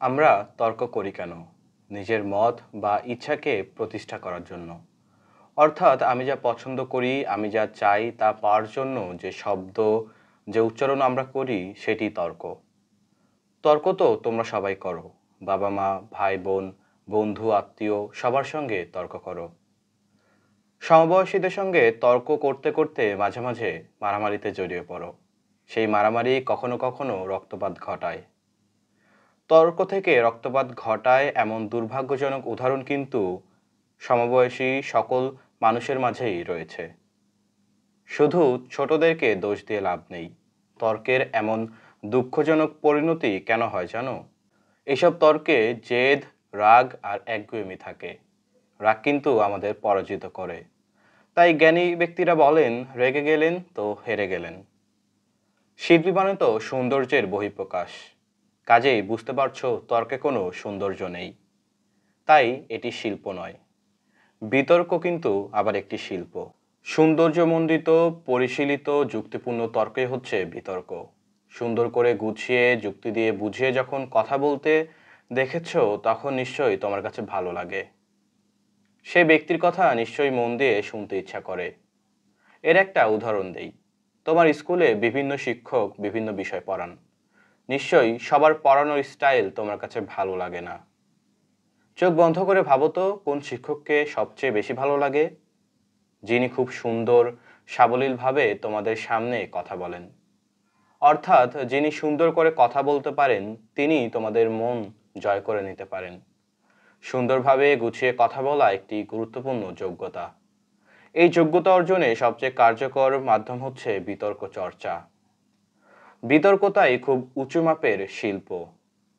আমরা তর্ক করি কেন? নিজের মত বা ইচ্ছাকে প্রতিষ্ঠা করার জন্য। অর্থাৎ আমি যা পছন্দ করি, আমি যা চাই তা পাওয়ার জন্য যে শব্দ, যে উচ্চারণ আমরা করি সেটি তর্ক। তর্ক তো তোমরা সবাই করো। বাবা-মা, ভাই-বোন, বন্ধু, আত্মীয় সবার সঙ্গে তর্ক করো। সমবয়সীদের সঙ্গে তর্ক করতে করতে মাঝে মাঝে মারামারিতে জড়িয়ে পড়ো। সেই মারামারি কখনো কখনো রক্তপাত ঘটায়। তর্ক থেকে রক্তপাত ঘটায় এমন দুর্ভাগ্যজনক উদাহরণ কিন্তু সমবয়সী সকল মানুষের মাঝেই রয়েছে। শুধু ছোটদেরকে দোষ দিয়ে লাভ নেই। তর্কের এমন দুঃখজনক পরিণতি কেন হয় জানো? এসব তর্কে জেদ, রাগ আর একগুঁয়েমি থাকে। রাগ কিন্তু আমাদের পরাজিত করে। তাই জ্ঞানী ব্যক্তিরা বলেন, রেগে গেলেন তো হেরে গেলেন। শিল্পী মানে তো সৌন্দর্যের বহিঃপ্রকাশ। কাজেই বুঝতে পারছো তর্কে কোনো সৌন্দর্য নেই। তাই এটি শিল্প নয়। বিতর্ক কিন্তু আবার একটি শিল্প। সৌন্দর্যমণ্ডিত, পরিশীলিত, যুক্তিপূর্ণ তর্কই হচ্ছে বিতর্ক। সুন্দর করে গুছিয়ে যুক্তি দিয়ে বুঝিয়ে যখন কথা বলতে দেখেছো, তখন নিশ্চয়ই তোমার কাছে ভালো লাগে। সেই ব্যক্তির কথা নিশ্চয়ই মন দিয়ে শুনতে ইচ্ছা করে। এর একটা উদাহরণ দেই। তোমার স্কুলে বিভিন্ন শিক্ষক বিভিন্ন বিষয় পড়ান। নিশ্চয়ই সবার পড়ানোর স্টাইল তোমার কাছে ভালো লাগে না। চোখ বন্ধ করে ভাবো তো কোন শিক্ষককে সবচেয়ে বেশি ভালো লাগে? যিনি খুব সুন্দর, সাবলীলভাবে তোমাদের সামনে কথা বলেন। অর্থাৎ যিনি সুন্দর করে কথা বলতে পারেন, তিনি তোমাদের মন জয় করে নিতে পারেন। সুন্দরভাবে গুছিয়ে কথা বলা একটি গুরুত্বপূর্ণ যোগ্যতা। এই যোগ্যতা অর্জনে সবচেয়ে কার্যকর মাধ্যম হচ্ছে বিতর্ক চর্চা। বিতর্কতাই খুব উঁচু মাপের শিল্প।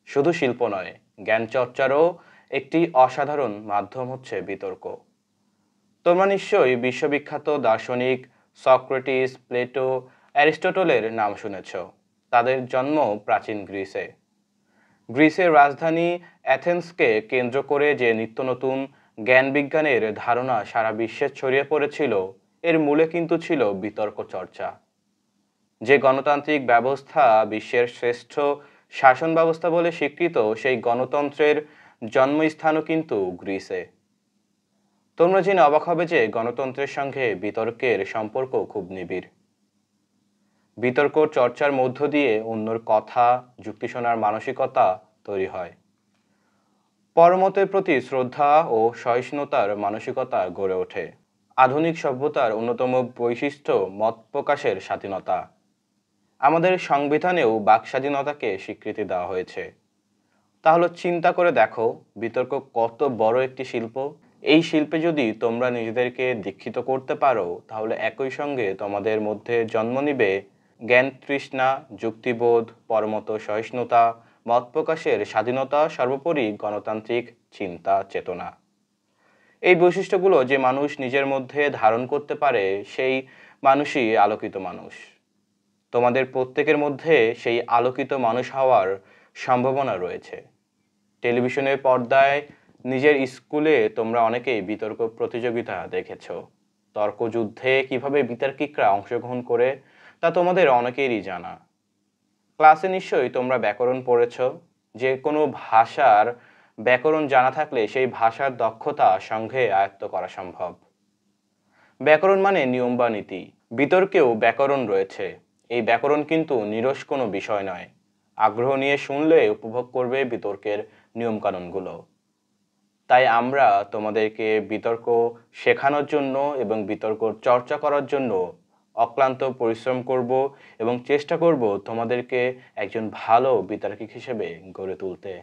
শুধু শিল্প নয়, জ্ঞান চর্চারও একটি অসাধারণ মাধ্যম হচ্ছে বিতর্ক। তোমরা নিশ্চয়ই বিশ্ববিখ্যাত দার্শনিক সক্রেটিস, প্লেটো, অ্যারিস্টটলের নাম শুনেছ। তাদের জন্ম প্রাচীন গ্রিসে। গ্রিসের রাজধানী অ্যাথেন্সকে কেন্দ্র করে যে নিত্য নতুন জ্ঞান বিজ্ঞানের ধারণা সারা বিশ্বে ছড়িয়ে পড়েছিল, এর মূলে কিন্তু ছিল বিতর্ক চর্চা। যে গণতান্ত্রিক ব্যবস্থা বিশ্বের শ্রেষ্ঠ শাসন ব্যবস্থা বলে স্বীকৃত, সেই গণতন্ত্রের জন্মস্থানও কিন্তু গ্রিসে। তোমরা জেনে অবাক হবে যে গণতন্ত্রের সঙ্গে বিতর্কের সম্পর্ক খুব নিবিড়। বিতর্ক চর্চার মধ্য দিয়ে অন্যর কথা, যুক্তি শোনার মানসিকতা তৈরি হয়। পরমতের প্রতি শ্রদ্ধা ও সহিষ্ণুতার মানসিকতা গড়ে ওঠে। আধুনিক সভ্যতার অন্যতম বৈশিষ্ট্য মত প্রকাশের স্বাধীনতা। আমাদের সংবিধানেও বাক স্বাধীনতাকে স্বীকৃতি দেওয়া হয়েছে। তাহলে চিন্তা করে দেখো, বিতর্ক কত বড় একটি শিল্প। এই শিল্পে যদি তোমরা নিজেদেরকে দীক্ষিত করতে পারো, তাহলে একই সঙ্গে তোমাদের মধ্যে জন্ম নিবে জ্ঞান তৃষ্ণা, যুক্তিবোধ, পরমত সহিষ্ণুতা, মত প্রকাশের স্বাধীনতা, সর্বোপরি গণতান্ত্রিক চিন্তা চেতনা। এই বৈশিষ্ট্যগুলো যে মানুষ নিজের মধ্যে ধারণ করতে পারে, সেই মানুষই আলোকিত মানুষ। তোমাদের প্রত্যেকের মধ্যে সেই আলোকিত মানুষ হওয়ার সম্ভাবনা রয়েছে। টেলিভিশনের পর্দায়, নিজের স্কুলে তোমরা অনেকেই বিতর্ক প্রতিযোগিতা দেখেছ। তর্কযুদ্ধে কিভাবে বিতর্কিকরা অংশগ্রহণ করে তা তোমাদের অনেকেরই জানা। ক্লাসে নিশ্চয়ই তোমরা ব্যাকরণ পড়েছ। যে কোনো ভাষার ব্যাকরণ জানা থাকলে সেই ভাষার দক্ষতা সঙ্গে আয়ত্ত করা সম্ভব। ব্যাকরণ মানে নিয়ম বা নীতি। বিতর্কেও ব্যাকরণ রয়েছে। এই ব্যাকরণ কিন্তু নিরস কোনো বিষয় নয়। আগ্রহ নিয়ে শুনলে উপভোগ করবে বিতর্কের নিয়মকানুনগুলো। তাই আমরা তোমাদেরকে বিতর্ক শেখানোর জন্য এবং বিতর্ক চর্চা করার জন্য অক্লান্ত পরিশ্রম করব এবং চেষ্টা করব তোমাদেরকে একজন ভালো বিতর্কিক হিসেবে গড়ে তুলতে।